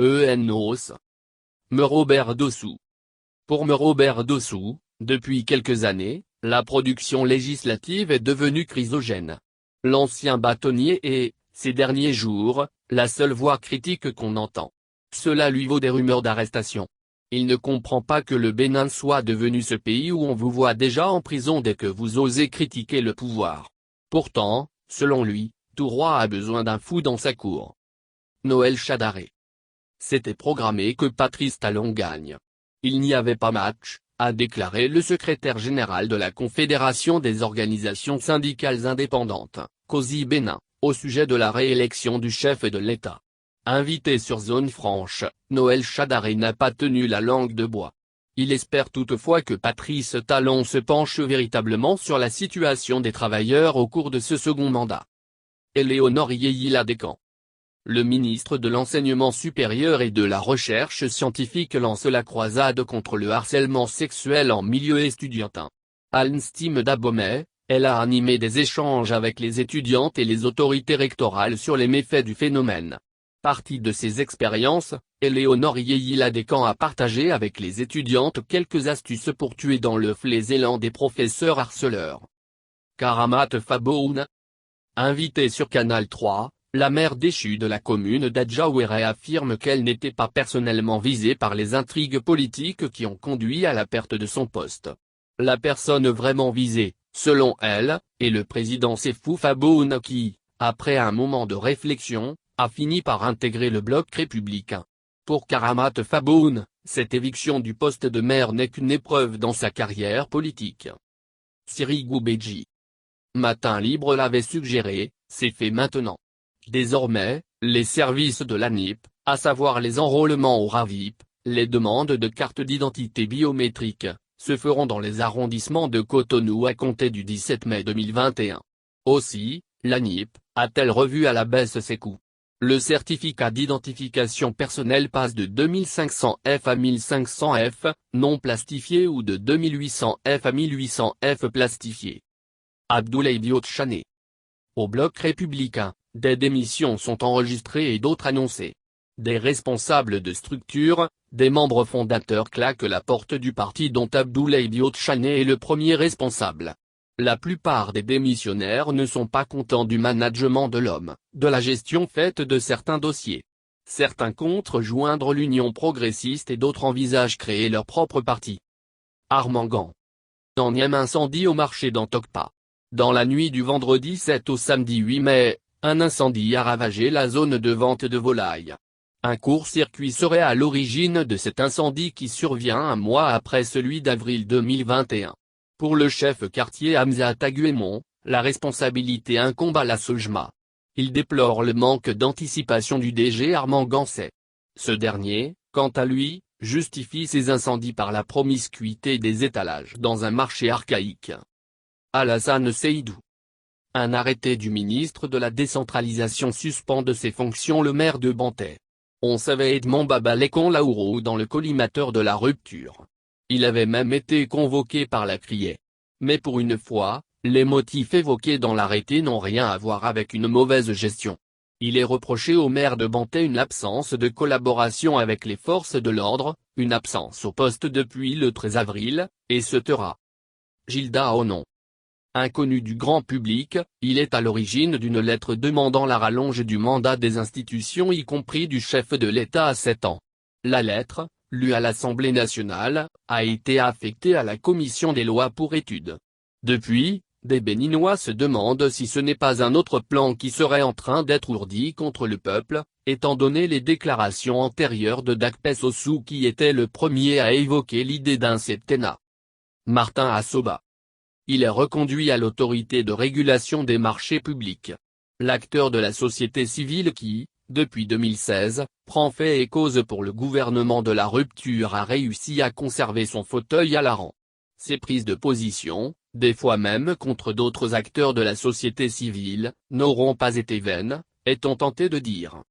ENOS. Me Robert Dossou. Pour Me Robert Dossou, depuis quelques années, la production législative est devenue chrysogène. L'ancien bâtonnier est, ces derniers jours, la seule voix critique qu'on entend. Cela lui vaut des rumeurs d'arrestation. Il ne comprend pas que le Bénin soit devenu ce pays où on vous voit déjà en prison dès que vous osez critiquer le pouvoir. Pourtant, selon lui, tout roi a besoin d'un fou dans sa cour. Noël Chadaré. C'était programmé que Patrice Talon gagne. Il n'y avait pas match, a déclaré le secrétaire général de la Confédération des organisations syndicales indépendantes, COSI Bénin, au sujet de la réélection du chef de l'État. Invité sur Zone Franche, Noël Chadaré n'a pas tenu la langue de bois. Il espère toutefois que Patrice Talon se penche véritablement sur la situation des travailleurs au cours de ce second mandat. Éléonore Yéhila-Descamps. Le ministre de l'Enseignement supérieur et de la Recherche scientifique lance la croisade contre le harcèlement sexuel en milieu estudiantin. À l'instime d'Abomey, elle a animé des échanges avec les étudiantes et les autorités rectorales sur les méfaits du phénomène. Partie de ses expériences, Éléonore Yéhila-Descamps a partagé avec les étudiantes quelques astuces pour tuer dans l'œuf les élans des professeurs harceleurs. Karamat Faboun. Invitée sur Canal 3, la maire déchue de la commune d'Adjaouéré affirme qu'elle n'était pas personnellement visée par les intrigues politiques qui ont conduit à la perte de son poste. La personne vraiment visée, selon elle, est le président Sefou Faboun qui, après un moment de réflexion, a fini par intégrer le bloc républicain. Pour Karamat Faboun, cette éviction du poste de maire n'est qu'une épreuve dans sa carrière politique. Siri Goubedji. Matin Libre l'avait suggéré, c'est fait maintenant. Désormais, les services de l'ANIP, à savoir les enrôlements au RAVIP, les demandes de carte d'identité biométrique, se feront dans les arrondissements de Cotonou à compter du 17 mai 2021. Aussi, l'ANIP a-t-elle revu à la baisse ses coûts. Le certificat d'identification personnelle passe de 2500 F à 1500 F, non plastifié ou de 2800 F à 1800 F plastifié. Abdoulaye Diop Chané. Au bloc républicain, des démissions sont enregistrées et d'autres annoncées. Des responsables de structures, des membres fondateurs claquent la porte du parti dont Abdoulaye Diop Chané est le premier responsable. La plupart des démissionnaires ne sont pas contents du management de l'homme, de la gestion faite de certains dossiers. Certains comptent rejoindre l'Union progressiste et d'autres envisagent créer leur propre parti. Armangan. Énième incendie au marché d'Antokpa. Dans la nuit du vendredi 7 au samedi 8 mai, un incendie a ravagé la zone de vente de volailles. Un court-circuit serait à l'origine de cet incendie qui survient un mois après celui d'avril 2021. Pour le chef quartier Hamza Taguémon, la responsabilité incombe à la SOGMA. Il déplore le manque d'anticipation du DG Armand Gansset. Ce dernier, quant à lui, justifie ces incendies par la promiscuité des étalages dans un marché archaïque. Alassane Seydou. Un arrêté du ministre de la décentralisation suspend de ses fonctions le maire de Bantais. On savait Edmond Babalekon Laouro dans le collimateur de la rupture. Il avait même été convoqué par la criée. Mais pour une fois, les motifs évoqués dans l'arrêté n'ont rien à voir avec une mauvaise gestion. Il est reproché au maire de Bantais une absence de collaboration avec les forces de l'ordre, une absence au poste depuis le 13 avril, et se taira. Gilda Onon. Inconnu du grand public, il est à l'origine d'une lettre demandant la rallonge du mandat des institutions y compris du chef de l'État à 7 ans. La lettre, lue à l'Assemblée nationale, a été affectée à la commission des lois pour étude. Depuis, des Béninois se demandent si ce n'est pas un autre plan qui serait en train d'être ourdi contre le peuple, étant donné les déclarations antérieures de Dakpes Ossou qui était le premier à évoquer l'idée d'un septennat. Martin Assoba. Il est reconduit à l'autorité de régulation des marchés publics. L'acteur de la société civile qui, depuis 2016, prend fait et cause pour le gouvernement de la rupture a réussi à conserver son fauteuil à l'Aran. Ses prises de position, des fois même contre d'autres acteurs de la société civile, n'auront pas été vaines, est-on tenté de dire.